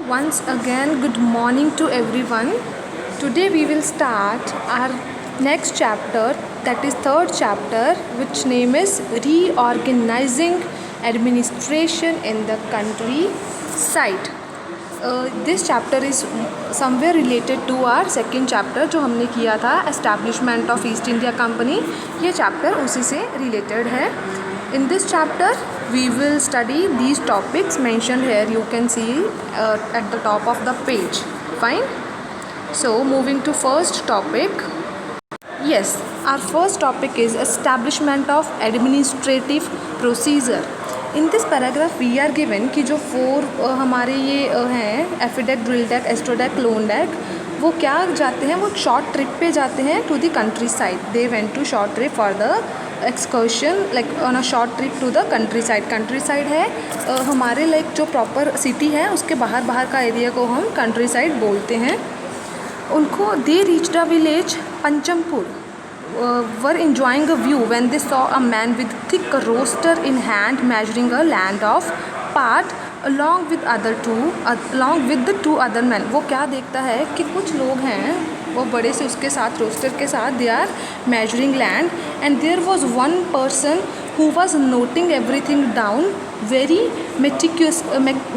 Once again, good morning to everyone. Today we will start our next chapter, that is third chapter, which name is Reorganizing Administration in the Countryside. This chapter is somewhere related to our second chapter जो हमने किया था Establishment of East India Company. ये chapter उसी से related है. In this chapter we will study these topics mentioned here. You can see at the top of the page. Fine. So moving to first topic. Yes, our first topic is establishment of administrative procedure. In this paragraph we are given कि जो four हमारे ये हैं एफिडेक, ड्रिलडेक, एस्ट्रोडेक, लोनडेक, वो क्या जाते हैं, वो शॉर्ट ट्रिप पे जाते हैं to the countryside. They went to short trip for the excursion like on a short trip to the countryside. Countryside है हमारे लाइक जो प्रॉपर सिटी है उसके बाहर बाहर का एरिया को हम कंट्री साइड बोलते हैं. उनको they reached a village Panchampur. Were enjoying a view when they saw a man with thick roaster in hand measuring a land of part along with the two other men. वो क्या देखता है कि कुछ लोग हैं वो बड़े से उसके साथ रोस्टर के साथ they are measuring land and there was one person who was noting everything down very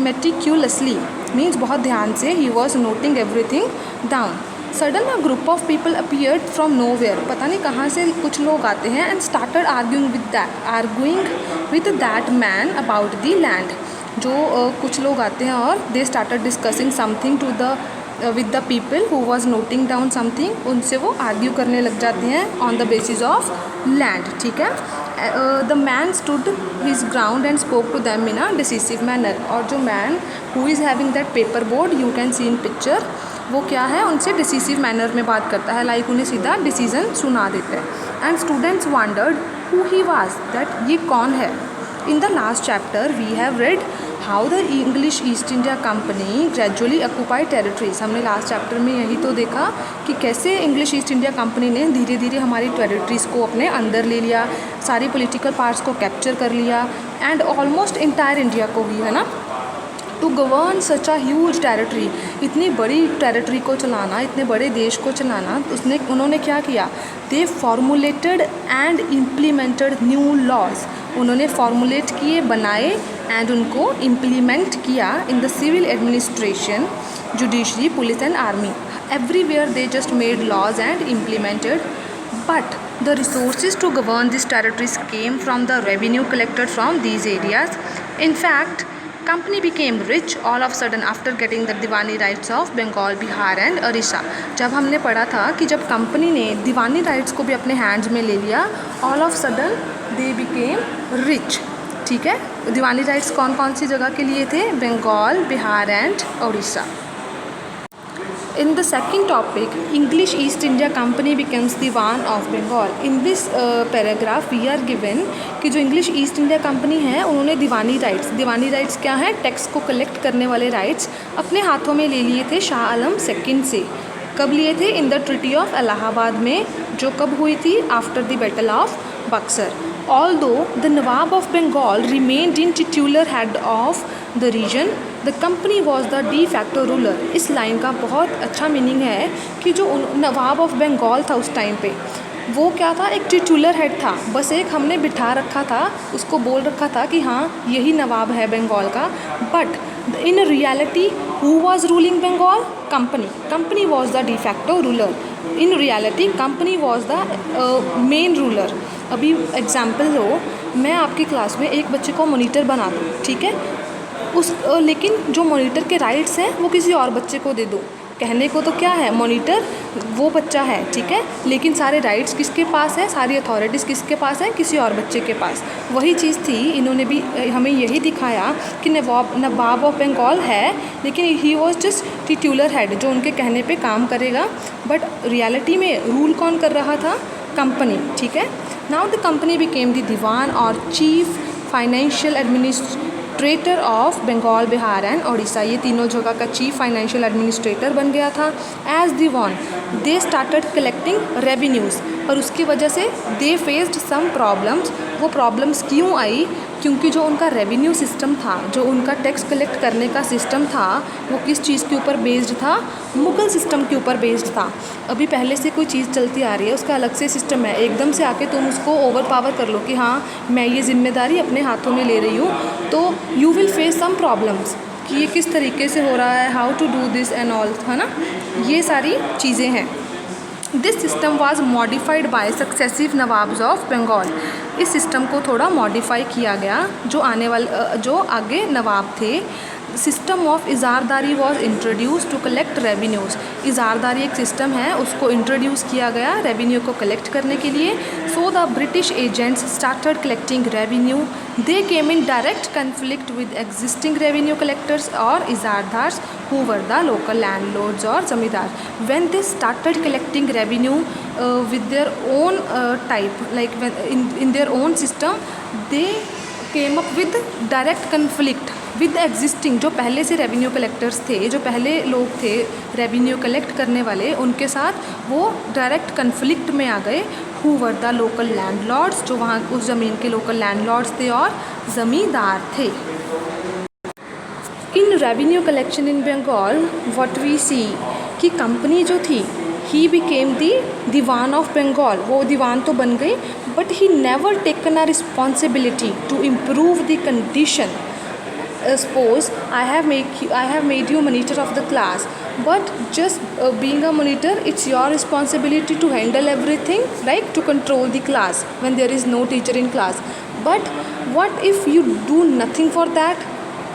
meticulously. Means बहुत ध्यान से he was noting everything down. Sudden a group of people appeared from nowhere. पता नहीं कहाँ से कुछ लोग आते हैं and started arguing with that man about the land. जो कुछ लोग आते हैं और they started discussing something to the with the people who was noting down something. उनसे वो आर्ग्यू करने लग जाते हैं on the basis of land. ठीक है. The man stood his ground and spoke to them in a decisive manner. और जो man who is having that paper board you can see in picture, वो क्या है उनसे डिसिसिव मैनर में बात करता है, लाइक उन्हें सीधा डिसीजन सुना देते हैं. And students wondered who he was, that ये कौन है. In the last chapter we have read how the English East India Company gradually occupied territories. हमने लास्ट चैप्टर में यही तो देखा कि कैसे इंग्लिश ईस्ट इंडिया कंपनी ने धीरे धीरे हमारी टेरिटरीज़ को अपने अंदर ले लिया, सारी पॉलिटिकल पार्ट्स को कैप्चर कर लिया एंड ऑलमोस्ट इंटायर इंडिया को ही, है ना. To govern such a huge territory, इतनी बड़ी टेरिटरी को चलाना, इतने बड़े देश को चलाना, उन्होंने क्या किया. They formulated and implemented new laws. उन्होंने फॉर्मुलेट किए, बनाए एंड उनको इम्प्लीमेंट किया in the civil administration, judiciary, police and army. Everywhere they just made laws and implemented. But the resources to govern these territories came from the revenue collected from these areas. In fact, company became rich all of a sudden after getting the Deewani rights of Bengal, Bihar and Orissa. जब हमने पढ़ा था कि जब company ने दीवानी rights को भी अपने हैंड्स में ले लिया, all of sudden they became rich. ठीक है. दीवानी राइट्स कौन कौन सी जगह के लिए थे? Bengal, Bihar and Orissa. In the second topic, English East India Company becomes Diwan of Bengal. In this paragraph we are given कि जो इंग्लिश ईस्ट इंडिया कंपनी है उन्होंने दीवानी राइट्स क्या है, टैक्स को कलेक्ट करने वाले राइट्स अपने हाथों में ले लिए थे शाह आलम सेकंड से. कब लिए थे? In the treaty of Allahabad में, जो कब हुई थी? After the battle of Buxar. Although the Nawab of Bengal remained in titular head of the region, the company was the de facto ruler. इस लाइन का बहुत अच्छा मीनिंग है कि जो नवाब ऑफ बंगाल था उस टाइम पे, वो क्या था? एक टिटुलर हेड था. बस एक हमने बिठा रखा था, उसको बोल रखा था कि हाँ यही नवाब है बंगाल का. But in reality who was ruling Bengal? Company was the de facto ruler. In reality company was the main ruler. अभी एग्जाम्पल लो, मैं आपकी क्लास में एक बच्चे को मॉनिटर बना दूँ, ठीक है, लेकिन जो मॉनिटर के राइट्स हैं वो किसी और बच्चे को दे दो. कहने को तो क्या है, मॉनिटर वो बच्चा है, ठीक है, लेकिन सारे राइट्स किसके पास है, सारी अथॉरिटीज़ किसके पास है? किसी और बच्चे के पास. वही चीज़ थी, इन्होंने भी हमें यही दिखाया कि नवाब ऑफ बंगाल है, लेकिन ही वॉज जस्ट टिट्यूलर हेड जो उनके कहने पे काम करेगा. बट रियलिटी में रूल कौन कर रहा था? कंपनी. ठीक है. Now the company became the diwan और chief financial administrator of Bengal, Bihar and Orissa. ये तीनों जगह का चीफ फाइनेंशियल एडमिनिस्ट्रेटर बन गया था. As diwan they started collecting revenues, और उसकी वजह से दे फेस्ड सम प्रॉब्लम्स. वो प्रॉब्लम्स क्यों आई? क्योंकि जो उनका रेवेन्यू सिस्टम था, जो उनका टैक्स कलेक्ट करने का सिस्टम था, वो किस चीज़ के ऊपर बेस्ड था? मुगल सिस्टम के ऊपर बेस्ड था। अभी पहले से कोई चीज़ चलती आ रही है, उसका अलग से सिस्टम है, एकदम से आके तुम उसको ओवर पावर कर लो कि हाँ मैं ये जिम्मेदारी अपने हाथों में ले रही हूँ, तो you will face some problems कि ये किस तरीके से हो रहा है, how to do this and all, है ना, ये सारी चीज़ें हैं। This system was modified by successive nawabs of Bengal. इस सिस्टम को थोड़ा मॉडिफाई किया गया, जो आगे नवाब थे। System of ijaradari was introduce to collect revenues. Ijaradari एक सिस्टम है, उसको इंट्रोड्यूस किया गया रेवेन्यू को कलेक्ट करने के लिए। So the British agents started collecting revenue. They came in direct conflict with existing revenue collectors और ijaradars who were the local landlords or zamindar. When they started collecting revenue with their own type, like in their own system, they came up with direct conflict with existing, जो पहले से revenue collectors थे, जो पहले लोग थे revenue collect करने वाले, उनके साथ वो डायरेक्ट कन्फ्लिक्ट में आ गए। who were the local landlords, जो वहाँ उस ज़मीन के लोकल लैंडलॉर्ड्स थे और ज़मींदार थे। In revenue collection in Bengal what we see कि कंपनी जो थी, he became the diwan of Bengal. वो दीवान तो बन गई, but he never taken a responsibility to improve the condition. Suppose I have made you monitor of the class, but just being a monitor, it's your responsibility to handle everything, right, to control the class when there is no teacher in class. But what if you do nothing for that,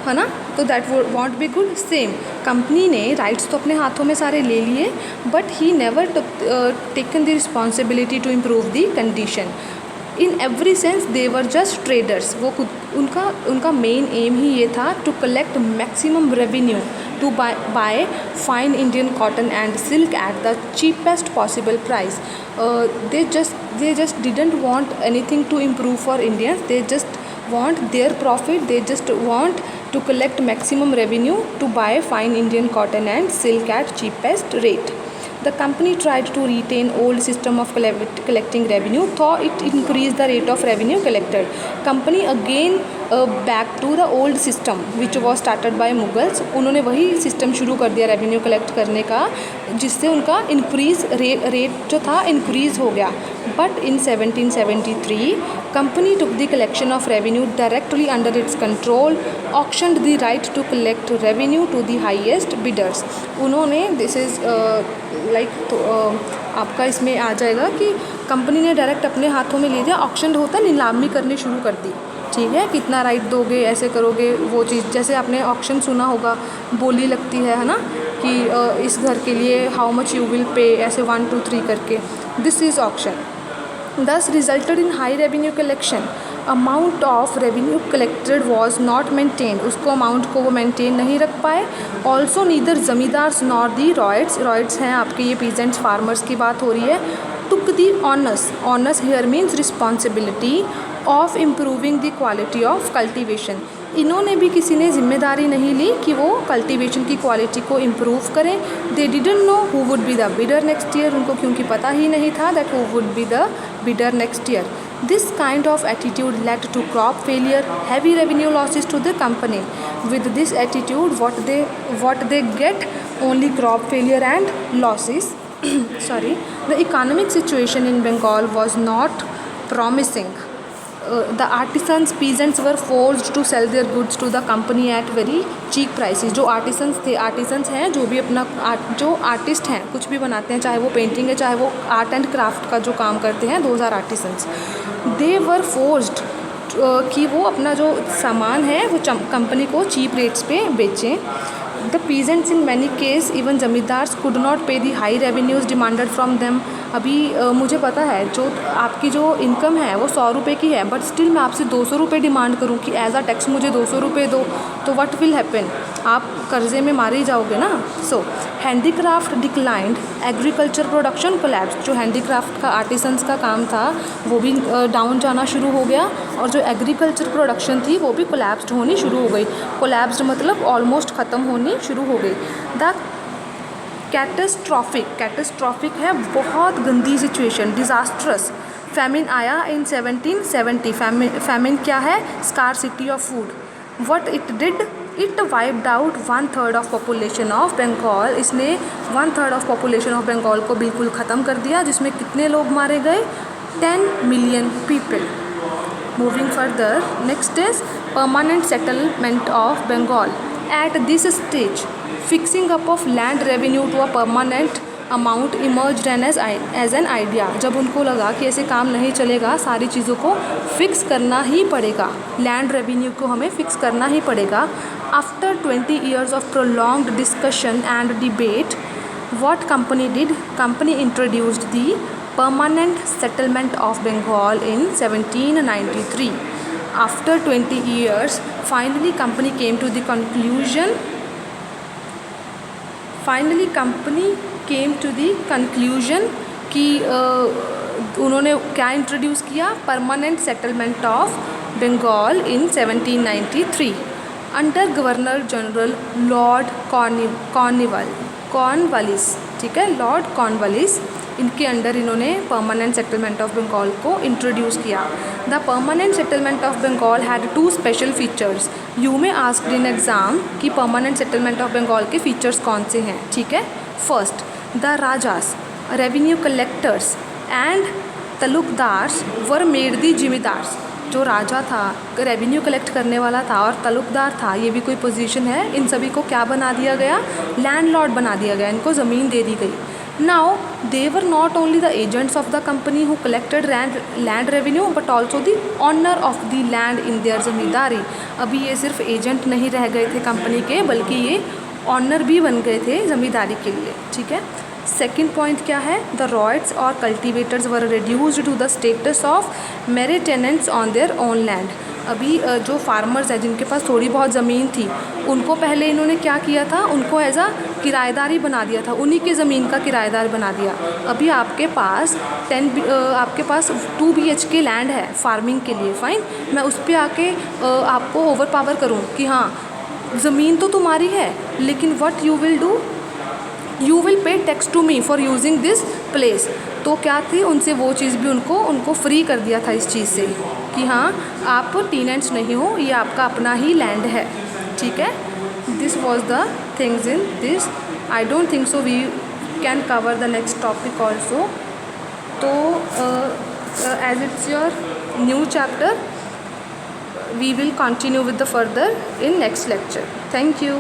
है ना, तो that won't be good. Same company ने rights तो अपने हाथों में सारे ले लिए, but he never taken the responsibility to improve the condition. In every sense they were just traders. वो खुद उनका मेन एम ही ये था to collect maximum revenue to buy fine Indian cotton and silk at the cheapest possible price. They just didn't want anything to improve for Indians, they just want their profit, they just want to collect maximum revenue to buy fine Indian cotton and silk at cheapest rate. The company tried to retain old system of collecting revenue, though it increased the rate of revenue collected. Company again back to the old system which was started by Mughals. उन्होंने वही system शुरू कर दिया revenue collect करने का, जिससे उनका increase rate जो था इंक्रीज़ हो गया। But in 1773 company took the collection of revenue directly under its control, auctioned the right to collect revenue to the highest bidders. उन्होंने दिस इज़ लाइक आपका इसमें आ जाएगा कि कंपनी ने डायरेक्ट अपने हाथों में ले दिया, ऑक्शन होता नीलामी करनी शुरू कर दी। ठीक है, कितना राइट दोगे, ऐसे करोगे, वो चीज़ जैसे आपने ऑक्शन सुना होगा, बोली लगती है ना, कि इस घर के लिए हाउ मच यू विल पे, ऐसे 1 2 3 करके, this is auction. Thus resulted in high revenue collection. Amount of revenue collected was not maintained. उसको अमाउंट को वो मेंटेन नहीं रख पाए। Also neither zamindars nor the royals हैं आपके ये peasants फार्मर्स की बात हो रही है, took the onus here means responsibility of improving the quality of cultivation. इन्होंने भी किसी ने जिम्मेदारी नहीं ली कि वो कल्टीवेशन की क्वालिटी को इम्प्रूव करें। They didn't know who would be the bidder next year, उनको क्योंकि पता ही नहीं था that who would be the bidder next year. This kind of attitude led to crop failure, heavy revenue losses to the company. With this attitude what they get only crop failure and losses. Sorry, the economic situation in Bengal was not promising. The artisans, peasants were forced to sell their goods to the company at very cheap prices. जो artisans हैं, जो भी अपना जो artist हैं, कुछ भी बनाते हैं, चाहे वो पेंटिंग है, चाहे वो आर्ट एंड क्राफ्ट का जो काम करते हैं, those are artisans. They were forced कि वो अपना जो सामान है वो कंपनी को चीप रेट्स पे बेचें। The peasants in many case even zamindars could not pay the high revenues demanded from them. अभी मुझे पता है जो आपकी जो इनकम है वो 100 रुपये की है, बट स्टिल मैं आपसे 200 रुपये डिमांड करूँ कि एज अ टैक्स मुझे 200 रुपये दो, तो व्हाट विल हैपन, आप कर्जे में मारे ही जाओगे ना। So handicraft declined, agriculture production collapse. जो हैंडीक्राफ्ट का आर्टिसंस का काम था वो भी डाउन जाना शुरू हो गया, और जो एग्रीकल्चर प्रोडक्शन थी वो भी कोलैप्स्ड होनी शुरू हो गई। कोलैप्स्ड मतलब ऑलमोस्ट ख़त्म होनी शुरू हो गई। द कैटेस्ट्रॉफिक है बहुत गंदी सिचुएशन, डिज़ास्ट्रस फैमिन आया इन 1770। फैमिन क्या है? Scarcity of food. What it did? It wiped out 1/3 of population of Bengal. इसने 1/3 ऑफ पॉपुलेशन ऑफ बंगाल को बिल्कुल ख़त्म कर दिया, जिसमें कितने लोग मारे गए? 10 million people. Moving further, next is permanent settlement of Bengal. At this stage fixing up of land revenue to a permanent amount emerged as an idea. जब उनको लगा कि ऐसे काम नहीं चलेगा, सारी चीज़ों को फिक्स करना ही पड़ेगा, लैंड रेवेन्यू को हमें फिक्स करना ही पड़ेगा। After 20 years of prolonged discussion and debate, what company did? Company introduced the permanent settlement of Bengal in 1793. After 20 years, finally company came to the conclusion कि उन्होंने क्या इंट्रोड्यूस किया? Permanent settlement of Bengal in 1793 under governor general lord Cornwallis. ठीक है, lord Cornwallis, इनके under इन्होंने permanent settlement of Bengal को introduce किया। The permanent settlement of Bengal had 2 special features. You may asked in exam कि परमानेंट सेटलमेंट ऑफ बंगाल के features कौन से हैं। ठीक है, first, the rajas, revenue collectors and talukdars were made the zamindars. जो राजा था, रेवेन्यू कलेक्ट करने वाला था, और तलुकदार था, ये भी कोई पोजीशन है, इन सभी को क्या बना दिया गया? लैंडलॉर्ड बना दिया गया, इनको ज़मीन दे दी गई। Now they were not only the agents of the company who collected land revenue but also the owner of the land in their zamindari. अभी ये सिर्फ एजेंट नहीं रह गए थे कंपनी के, बल्कि ये ऑनर भी बन गए थे ज़मींदारी के लिए। ठीक है, सेकेंड पॉइंट क्या है? द रॉयट्स और cultivators were reduced to the status of mere tenants on their own land. अभी जो फार्मर्स हैं जिनके पास थोड़ी बहुत ज़मीन थी, उनको पहले इन्होंने क्या किया था? उनको एज आ किराएदारी बना दिया था, उन्हीं की ज़मीन का किराएदार बना दिया। अभी आपके पास 2 BHK लैंड है फार्मिंग के लिए, फाइन, मैं उस पर आके आपको ओवर पावर करूँ कि हाँ ज़मीन तो तुम्हारी है, लेकिन what you will do? You will pay tax to me for using this place. तो क्या थी? उनसे वो चीज़ भी उनको फ्री कर दिया था इस चीज़ से कि हाँ आप टीनेंट्स नहीं हो, ये आपका अपना ही लैंड है। ठीक है, this was the things in this. I don't think so we can cover the next topic also. तो as it's your new chapter, we will continue with the further in next lecture. Thank you.